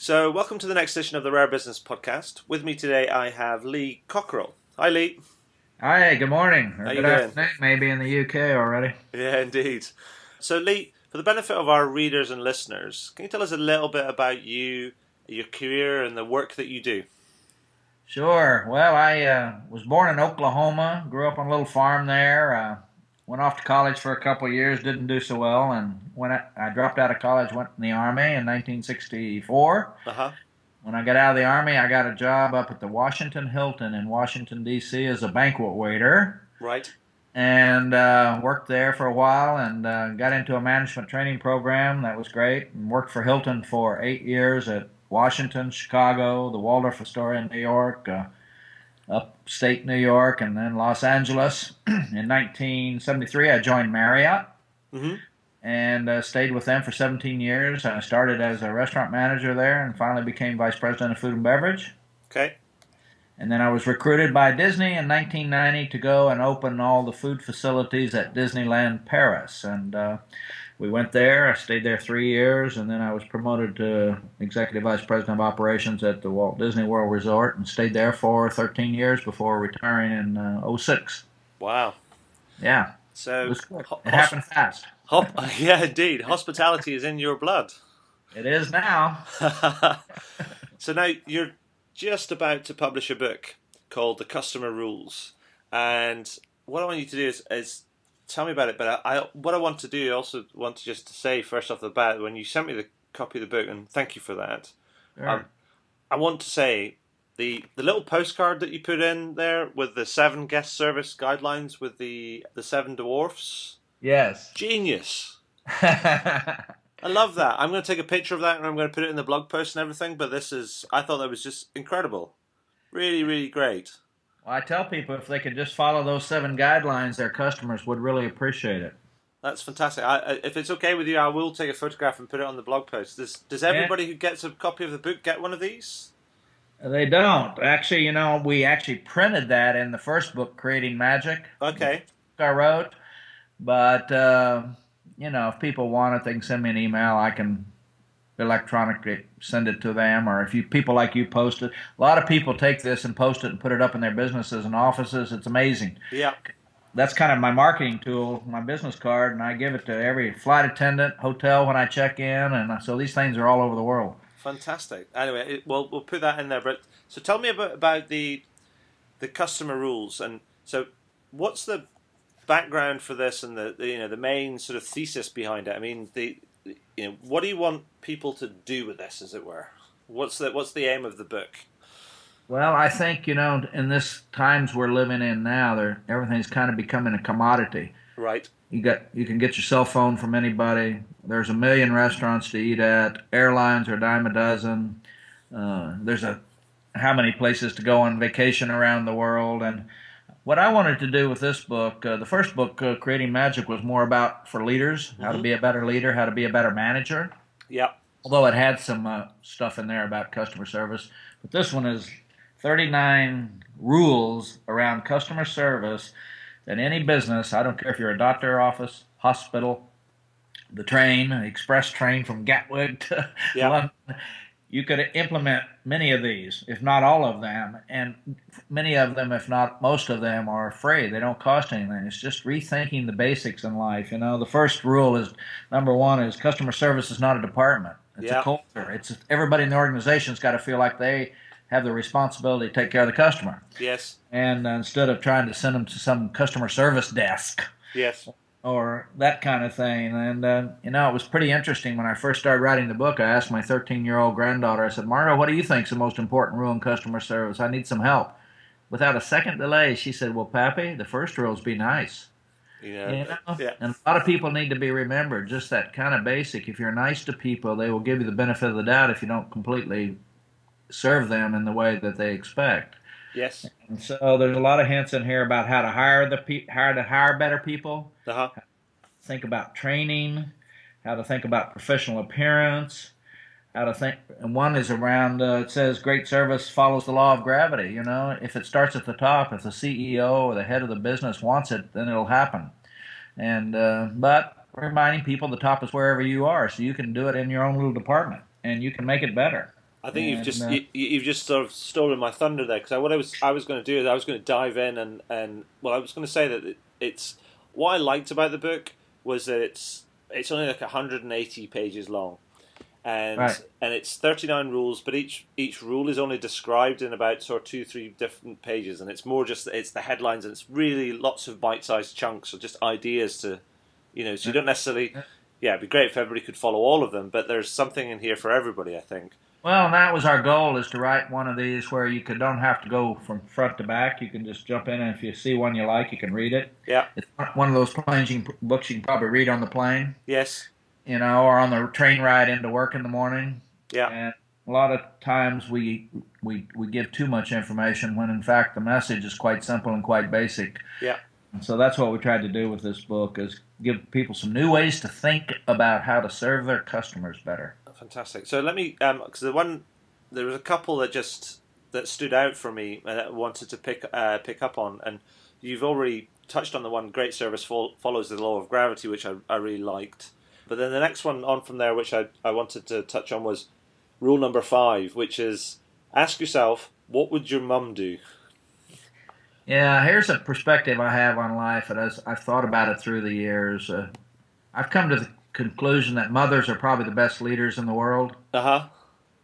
So, welcome to the next edition of the Rare Business Podcast. With me today, I have Lee Cockerell. Hi, Lee. Hi, good morning, or How you good doing? afternoon, maybe in the UK already. Yeah, indeed. So, Lee, for the benefit of our readers and listeners, can you tell us a little bit about you, your career, and the work that you do? Sure. Well, I was born in Oklahoma, grew up on a little farm there, went off to college for a couple of years, didn't do so well, and when I dropped out of college, went in the Army in 1964. Uh huh. When I got out of the Army, I got a job up at the Washington Hilton in Washington, D.C. as a banquet waiter. Right. And worked there for a while and got into a management training program. That was great. And worked for Hilton for 8 years at Washington, Chicago, the Waldorf Astoria in New York, upstate New York, and then Los Angeles. In 1973, I joined Marriott Mm-hmm. and stayed with them for 17 years. I started as a restaurant manager there and finally became vice president of food and beverage. Okay. And then I was recruited by Disney in 1990 to go and open all the food facilities at Disneyland Paris. And we went there. I stayed there 3 years, and then I was promoted to executive vice president of operations at the Walt Disney World Resort and stayed there for 13 years before retiring in '06. Wow. Yeah, it So, was good. It happened fast. yeah, indeed. Hospitality is in your blood. It is now. So now you're just about to publish a book called The Customer Rules. And what I want you to do is tell me about it. But what I want to do, I also want to just say first off the bat, when you sent me the copy of the book, and thank you for that, Sure. I want to say the little postcard that you put in there with the 7 guest service guidelines with the 7 dwarfs, Yes. genius. I love that. I'm going to take a picture of that and I'm going to put it in the blog post and everything. But I thought that was just incredible. Really, really great. Well, I tell people if they could just follow those 7 guidelines, their customers would really appreciate it. That's fantastic. If it's okay with you, I will take a photograph and put it on the blog post. Does Yeah. everybody who gets a copy of the book get one of these? They don't. Actually, we actually printed that in the first book, Creating Magic, the book Okay. I wrote. But, if people want it, they can send me an email. I can electronically send it to them. Or if people like you post it. A lot of people take this and post it and put it up in their businesses and offices. It's amazing. Yeah. That's kind of my marketing tool, my business card, and I give it to every flight attendant, hotel when I check in. And so these things are all over the world. Fantastic. Anyway, we'll put that in there. But so tell me about the customer rules. And so what's the background for this and the main sort of thesis behind it? I mean, what do you want people to do with this, as it were? What's the aim of the book? Well, I think, in this times we're living in now, everything's kind of becoming a commodity. Right. You can get your cell phone from anybody. There's a million restaurants to eat at. Airlines are a dime a dozen. There's how many places to go on vacation around the world. And what I wanted to do with this book, the first book, Creating Magic, was more about for leaders, how to Mm-hmm. be a better leader, how to be a better manager. Yeah. Although it had some stuff in there about customer service. But this one is 39 rules around customer service that any business, I don't care if you're a doctor office, hospital, the train, express train from Gatwick to Yeah. London, you could implement many of these, if not all of them. And many of them, if not most of them, are free. They don't cost anything. It's just rethinking the basics in life. The first rule is, number one, is customer service is not a department. It's a Yeah. culture. It's everybody in the organization's got to feel like they have the responsibility to take care of the customer. Yes. And instead of trying to send them to some customer service desk Yes. or that kind of thing. And, it was pretty interesting when I first started writing the book. I asked my 13-year-old granddaughter, I said, Margo, what do you think is the most important rule in customer service? I need some help. Without a second delay, she said, well, Pappy, the first rule is be nice. Yeah. And a lot of people need to be remembered, just that kind of basic. If you're nice to people, they will give you the benefit of the doubt if you don't completely serve them in the way that they expect. Yes. And so there's a lot of hints in here about how to hire better people, Uh-huh. think about training, how to think about professional appearance, how to think. And one is around. It says great service follows the law of gravity. If it starts at the top, if the CEO or the head of the business wants it, then it'll happen. And but reminding people the top is wherever you are, so you can do it in your own little department and you can make it better. I think And you've just sort of stolen my thunder there, because what I was going to do is I was going to dive in and well, I was going to say that it's what I liked about the book was that it's only like 180 pages long, and right. it's 39 rules, but each rule is only described in about sort of 2-3 different pages, and it's more just it's the headlines, and it's really lots of bite-sized chunks of just ideas to, so you don't necessarily. Yeah, it'd be great if everybody could follow all of them, but there's something in here for everybody, I think. Well, and that was our goal, is to write one of these where don't have to go from front to back. You can just jump in, and if you see one you like, you can read it. Yeah. It's one of those books you can probably read on the plane, Yes. or on the train ride into work in the morning. Yeah. And a lot of times we give too much information when in fact the message is quite simple and quite basic. Yeah. And so that's what we tried to do with this book, is give people some new ways to think about how to serve their customers better. Fantastic. So let me, because there was a couple that stood out for me and I wanted to pick up on, and you've already touched on the one. Great service follows the law of gravity, which I really liked. But then the next one on from there, which I wanted to touch on, was rule number 5, which is ask yourself, what would your mum do? Yeah, here's a perspective I have on life, and as I've thought about it through the years, I've come to the conclusion that mothers are probably the best leaders in the world. Uh-huh.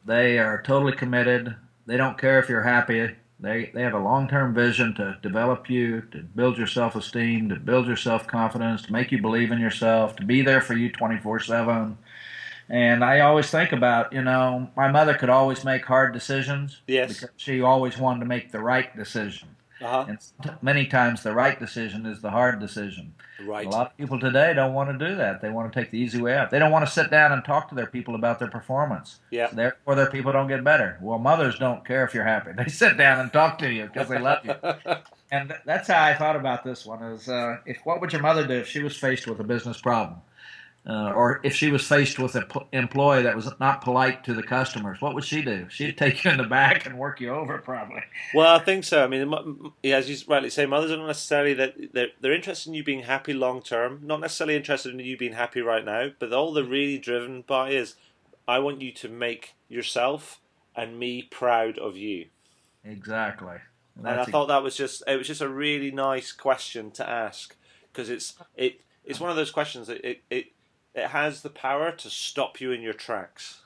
They are totally committed. They don't care if you're happy. They have a long-term vision to develop you, to build your self-esteem, to build your self-confidence, to make you believe in yourself, to be there for you 24/7. And I always think about, my mother could always make hard decisions Yes. because she always wanted to make the right decision. Uh-huh. And many times the right decision is the hard decision. Right. A lot of people today don't want to do that. They want to take the easy way out. They don't want to sit down and talk to their people about their performance. Yeah. Therefore, their people don't get better. Well, mothers don't care if you're happy. They sit down and talk to you because they love you. And that's how I thought about this one, is what would your mother do if she was faced with a business problem? Or if she was faced with an employee that was not polite to the customers, what would she do? She'd take you in the back and work you over, probably. Well, I think so. I mean, as you rightly say, mothers are not necessarily that they're interested in you being happy long term, not necessarily interested in you being happy right now, but all they're really driven by is, I want you to make yourself and me proud of you. Exactly. And I thought it was just a really nice question to ask, because it's one of those questions that it has the power to stop you in your tracks.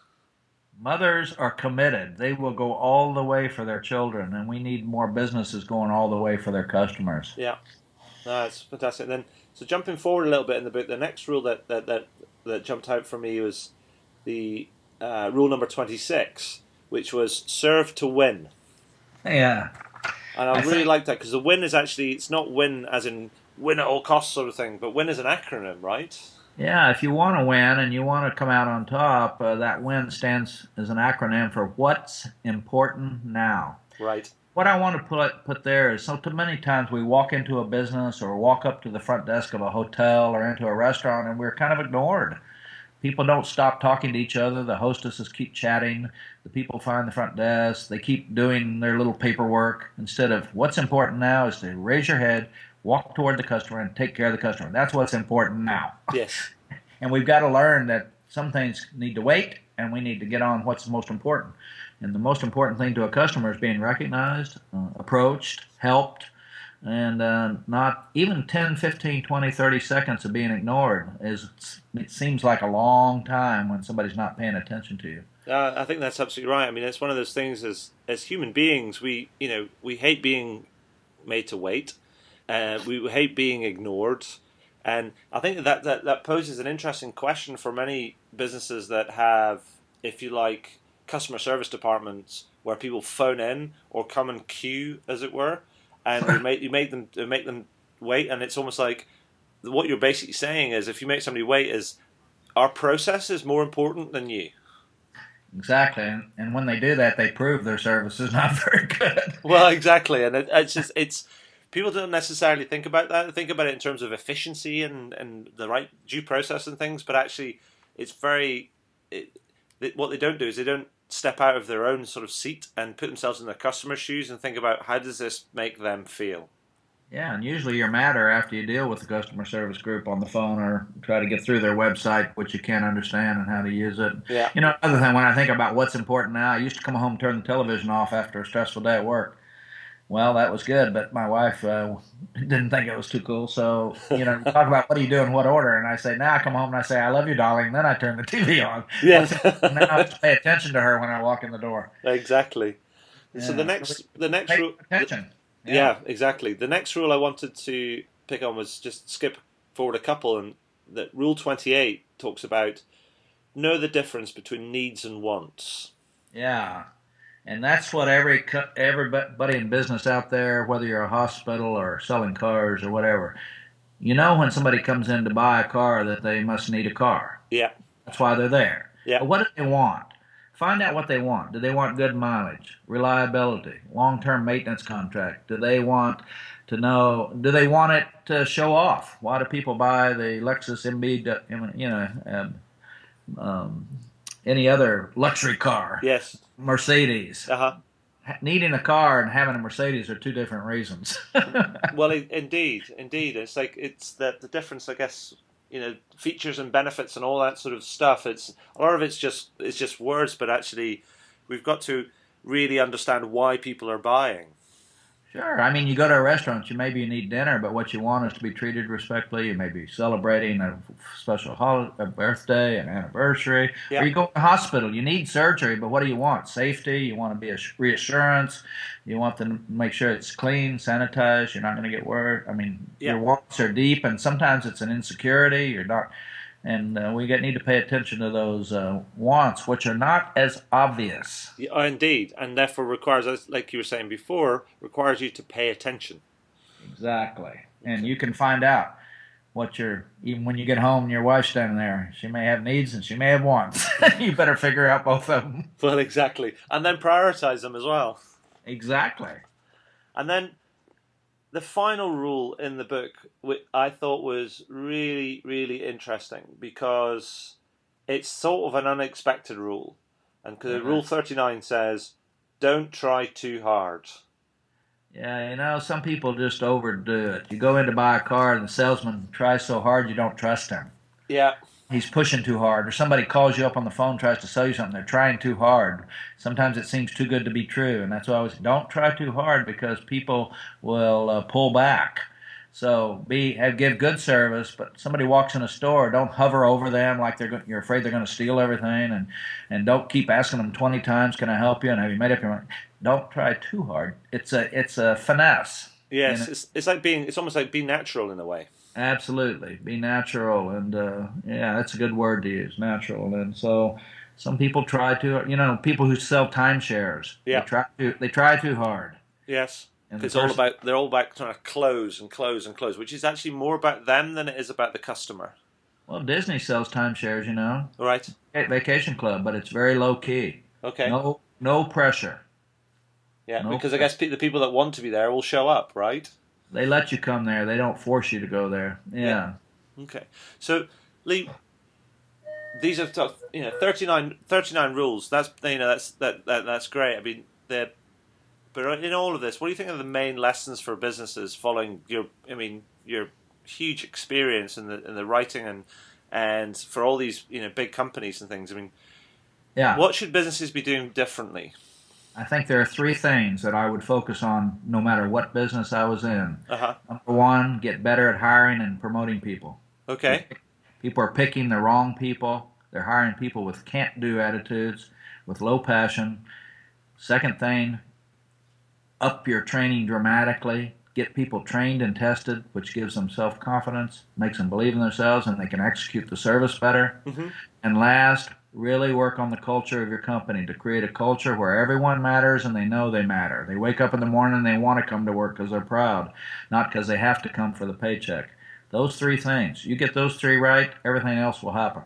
Mothers are committed. They will go all the way for their children, and we need more businesses going all the way for their customers. Yeah, that's fantastic. And then, so jumping forward a little bit in the book, the next rule that jumped out for me was the rule number 26, which was serve to win. Yeah. And I really like that, because the win is actually, it's not win as in win at all costs sort of thing, but win is an acronym, right? Yeah, if you want to win and you want to come out on top, that WIN stands as an acronym for What's Important Now. Right. What I want to put there is, so too many times we walk into a business or walk up to the front desk of a hotel or into a restaurant and we're kind of ignored. People don't stop talking to each other. The hostesses keep chatting. The people find the front desk. They keep doing their little paperwork. Instead of what's important now is to raise your head, walk toward the customer, and take care of the customer. That's what's important now. Yes. And we've got to learn that some things need to wait, and we need to get on what's most important. And the most important thing to a customer is being recognized, approached, helped, and not even 10, 15, 20, 30 seconds of being ignored. It seems like a long time when somebody's not paying attention to you. I think that's absolutely right. I mean, it's one of those things as human beings, we hate being made to wait. We hate being ignored. And I think that poses an interesting question for many businesses that have, if you like, customer service departments where people phone in or come in queue, as it were, and you make them wait. And it's almost like what you're basically saying is, if you make somebody wait, is our process is more important than you. Exactly, and when they do that, they prove their service is not very good. Well, exactly, and it's people don't necessarily think about that. They think about it in terms of efficiency and the right due process and things, but actually, it's what they don't do is they don't step out of their own sort of seat and put themselves in the customer's shoes and think about, how does this make them feel. Yeah, and usually you're madder after you deal with the customer service group on the phone or try to get through their website, which you can't understand and how to use it. Yeah. You know, other than when I think about what's important now, I used to come home and turn the television off after a stressful day at work. Well, that was good, but my wife didn't think it was too cool. So, you know, you talk about what do you do in what order, and I say, now I come home and I say, I love you, darling. Then I turn the TV on. What's now I Yeah. have to pay attention to her when I walk in the door. Exactly. So Yeah, so we the next pay rule, attention. Yeah. yeah, exactly. The next rule I wanted to pick on was just skip forward a couple, and that Rule 28 talks about know the difference between needs and wants. Yeah. And that's what everybody in business out there, whether you're a hospital or selling cars or whatever, you know when somebody comes in to buy a car that they must need a car. Yeah, That's why they're there. yeah, But what do they want? Find out what they want. Do they want good mileage, reliability, long-term maintenance contract? Do they want to know? Do they want it to show off? Why do people buy the Lexus MB? You know, um, any other luxury car, yes, Mercedes. uh huh. Needing a car and having a Mercedes are two different reasons. Well, indeed, indeed, it's like it's the difference, I guess. Features and benefits and all that sort of stuff. It's a lot of it's just words, but actually, we've got to really understand why people are buying. Sure. I mean, you go to a restaurant, maybe you need dinner, but what you want is to be treated respectfully. You may be celebrating a special holiday, a birthday, an anniversary, or Yeah, you go to the hospital. You need surgery, but what do you want? Safety. You want to be a reassurance. You want to make sure it's clean, sanitized. You're not going to get worried. I mean, yeah. your wants are deep, and sometimes it's an insecurity. You're not, and need to pay attention to those wants, which are not as obvious. Yeah, indeed, and therefore requires, like you were saying before, requires you to pay attention. Exactly. And Okay. you can find out even when you get home and your wife's standing there. She may have needs and she may have wants. You better figure out both of them. Well, exactly, and then prioritize them as well. Exactly. And then the final rule in the book, which I thought was really, really interesting because it's sort of an unexpected rule, and because Uh-huh. Rule 39 says, "Don't try too hard." Yeah, some people just overdo it. You go in to buy a car and the salesman tries so hard you don't trust him. Yeah, He's pushing too hard, or somebody calls you up on the phone, tries to sell you something. They're trying too hard. Sometimes it seems too good to be true, and that's why I always don't try too hard because people will pull back. So give good service, but somebody walks in a store, don't hover over them like you're afraid they're going to steal everything, and don't keep asking them 20 times, "Can I help you?" And have you made up your mind? Don't try too hard. It's a finesse. You yes, know? it's almost like be natural in a way. Absolutely. Be natural. And yeah, that's a good word to use, natural. And so some people try to, people who sell timeshares, Yeah, they try too hard. yes. And the It's all person, about they're all about trying to close and close and close, which is actually more about them than it is about the customer. well, Disney sells timeshares, All right. vacation club, but it's very low key. Okay. No pressure. Yeah, No because I pressure. guess the people that want to be there will show up, right? They let you come there. They don't force you to go there. Yeah. Yeah. Okay. So, Lee, these are tough. 39 rules. That's great. I mean, but in all of this, what do you think are the main lessons for businesses following your huge experience in the writing and for all these big companies and things? I mean, Yeah. what should businesses be doing differently? I think there are three things that I would focus on no matter what business I was in. Uh huh. Number one, get better at hiring and promoting people. Okay. People are picking the wrong people. They're hiring people with can't do attitudes, with low passion. Second thing, up your training dramatically. Get people trained and tested, which gives them self confidence, makes them believe in themselves, and they can execute the service better. Mm-hmm. And last, really work on the culture of your company to create a culture where everyone matters and they know they matter. They wake up in the morning and they want to come to work because they're proud, not because they have to come for the paycheck. Those three things. You get those three right, everything else will happen.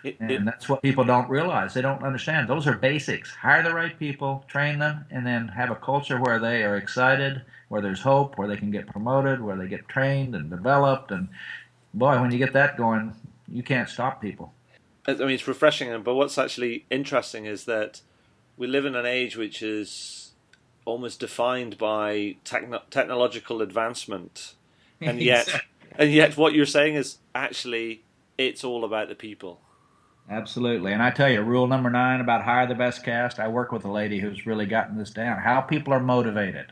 It And that's what people don't realize. They don't understand. Those are basics. Hire the right people, train them, and then have a culture where they are excited, where there's hope, where they can get promoted, where they get trained and developed. And boy, when you get that going, you can't stop people. I mean, it's refreshing, but what's actually interesting is that we live in an age which is almost defined by technological advancement, and yet Exactly. what you're saying is actually it's all about the people. Absolutely. And I tell you, rule number 9 about hire the best cast, I work with a lady who's really gotten this down. How people are motivated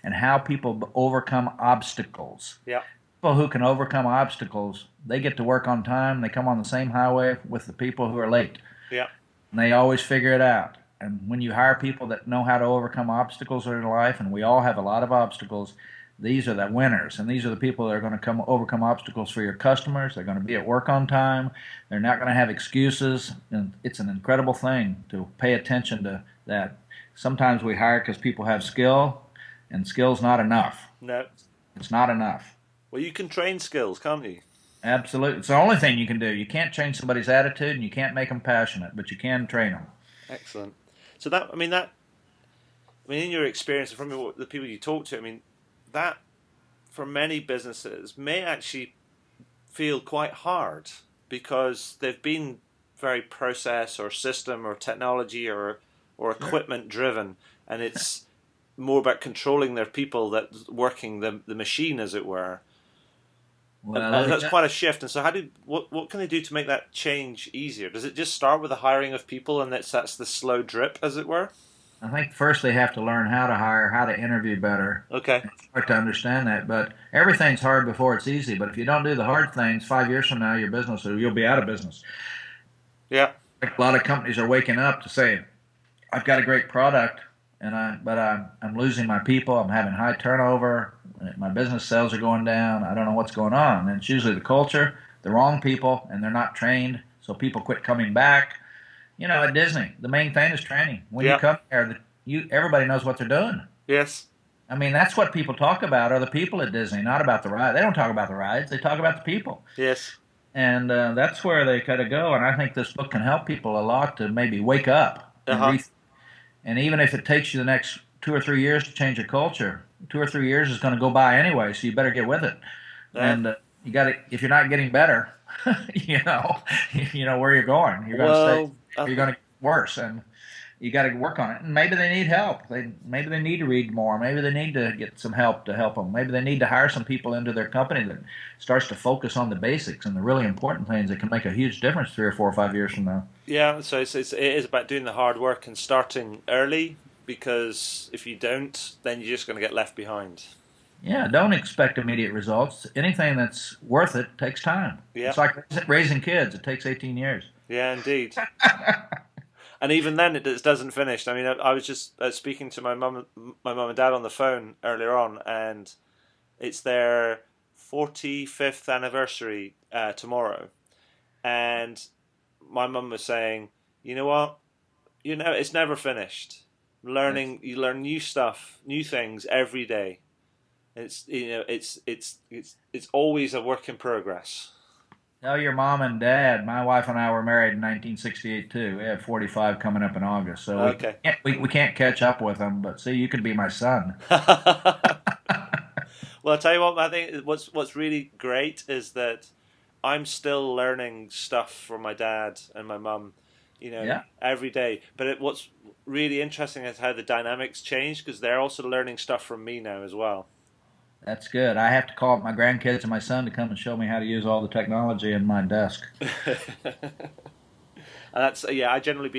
and how people overcome obstacles. Yeah, People who can overcome obstacles, they get to work on time. They come on the same highway with the people who are late. yeah, And they always figure it out. And when you hire people that know how to overcome obstacles in life, and we all have a lot of obstacles, these are the winners. And these are the people that are going to come overcome obstacles for your customers. They're going to be at work on time. They're not going to have excuses. And it's an incredible thing to pay attention to that. Sometimes we hire because people have skill, and skill's not enough. no. It's not enough. Well, you can train skills, can't you? Absolutely. It's the only thing you can do. You can't change somebody's attitude and you can't make them passionate, but you can train them. Excellent. So in your experience and from the people you talk to, I mean, that for many businesses may actually feel quite hard because they've been very process or system or technology or equipment driven, and it's more about controlling their people that working the machine, as it were. And, Well, and that's quite a shift. And so, what can they do to make that change easier? Does it just start with the hiring of people, and that's the slow drip, as it were? I think first they have to learn how to hire, how to interview better, Okay. and start to understand that. But everything's hard before it's easy. But if you don't do the hard things, 5 years from now, your business, you'll be out of business. Yeah. A lot of companies are waking up to say, "I've got a great product, but I'm losing my people. I'm having high turnover. My business sales are going down. I don't know what's going on." And it's usually the culture, the wrong people, and they're not trained. So people quit coming back. At Disney, the main thing is training. When you Yeah. come there, everybody knows what they're doing. Yes. I mean, that's what people talk about are the people at Disney, not about the ride. They don't talk about the rides. They talk about the people. Yes. And that's where they got to go. And I think this book can help people a lot to maybe wake up Uh and huh. and even if it takes you the next 2 or 3 years to change your culture, 2 or 3 years is going to go by anyway. So you better get with it. Uh, And you got to, if you're not getting better, you know, you know where you're going. You're going to stay. well, uh, You're going to get worse, and you got to work on it. And maybe they need help. Maybe they need to read more. Maybe they need to get some help to help them. Maybe they need to hire some people into their company that starts to focus on the basics and the really important things that can make a huge difference 3 or 4 or 5 years from now. yeah. So it is about doing the hard work and starting early, because if you don't, then you're just going to get left behind. Yeah, don't expect immediate results. Anything that's worth it takes time. Yeah. It's like raising kids. It takes 18 years. Yeah. Indeed. And even then, it doesn't finish. I mean, I was just speaking to my mum and dad on the phone earlier on, and it's their 45th anniversary tomorrow. And my mum was saying, you know what? It's never finished. You learn new stuff, new things every day. It's always a work in progress. Tell your mom and dad. My wife and I were married in 1968 too. We have 45 coming up in August, so Okay. we can't catch up with them. But see, you could be my son. Well, I'll tell you what. I think what's really great is that I'm still learning stuff from my dad and my mum, Yeah, every day. But what's really interesting is how the dynamics change, because they're also learning stuff from me now as well. that's good. I have to call up my grandkids and my son to come and show me how to use all the technology in my desk. And that's yeah. I generally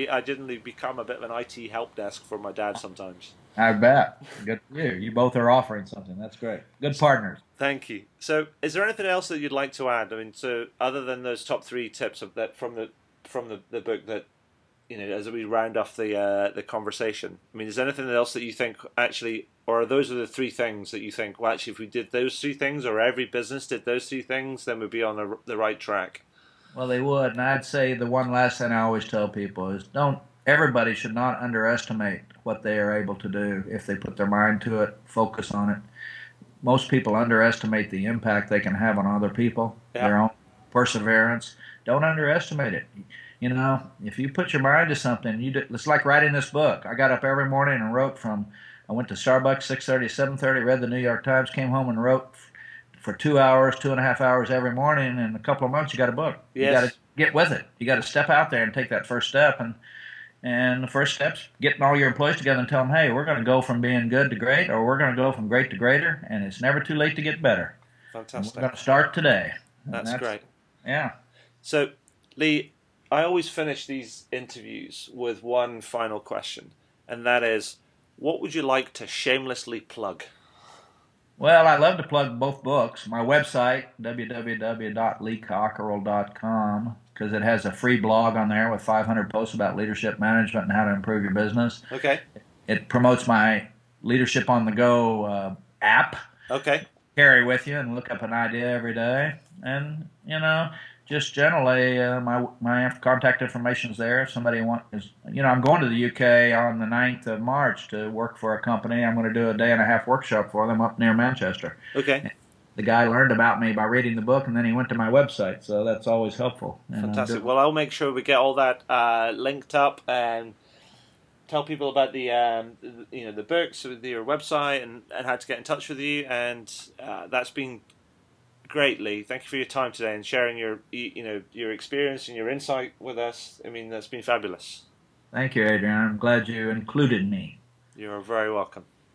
become a bit of an IT help desk for my dad sometimes. I bet. Good for you. You both are offering something. That's great. Good partners. Thank you. So, is there anything else that you'd like to add? I mean, so other than those top three tips of that from the book that as we round off the conversation. I mean, is there anything else that you think actually, or are those are the three things that you think? Well, actually, if we did those three things, or every business did those three things, then we'd be on the right track. Well, they would, and I'd say the one last thing I always tell people is don't. Everybody should not underestimate what they are able to do if they put their mind to it, focus on it. Most people underestimate the impact they can have on other people, Yeah. their own perseverance. Don't underestimate it. If you put your mind to something, it's like writing this book. I got up every morning and wrote I went to Starbucks 6:30, 7:30, read the New York Times, came home and wrote for 2 hours, 2.5 hours every morning. In a couple of months, you got a book. You got to Yes. get with it. You got to step out there and take that first step. And And the first step's getting all your employees together and tell them, hey, we're going to go from being good to great, or we're going to go from great to greater, and it's never too late to get better. And we're Fantastic. going to start today. And That's great. Yeah. So, Lee, I always finish these interviews with one final question, and that is, what would you like to shamelessly plug? Well, I love to plug both books. My website, www.leecockerell.com, because it has a free blog on there with 500 posts about leadership management and how to improve your business. Okay. It promotes my Leadership on the Go app. Okay. Carry with you and look up an idea every day. And, just generally, my contact information is there. If somebody I'm going to the UK on the 9th of March to work for a company. I'm going to do a day and a half workshop for them up near Manchester. Okay. The guy learned about me by reading the book, and then he went to my website, so that's always helpful. Fantastic. Well, I'll make sure we get all that linked up and tell people about the books, your website, and how to get in touch with you. And that's been great, Lee. Thank you for your time today and sharing your experience and your insight with us. I mean, that's been fabulous. Thank you, Adrian. I'm glad you included me. You're very welcome.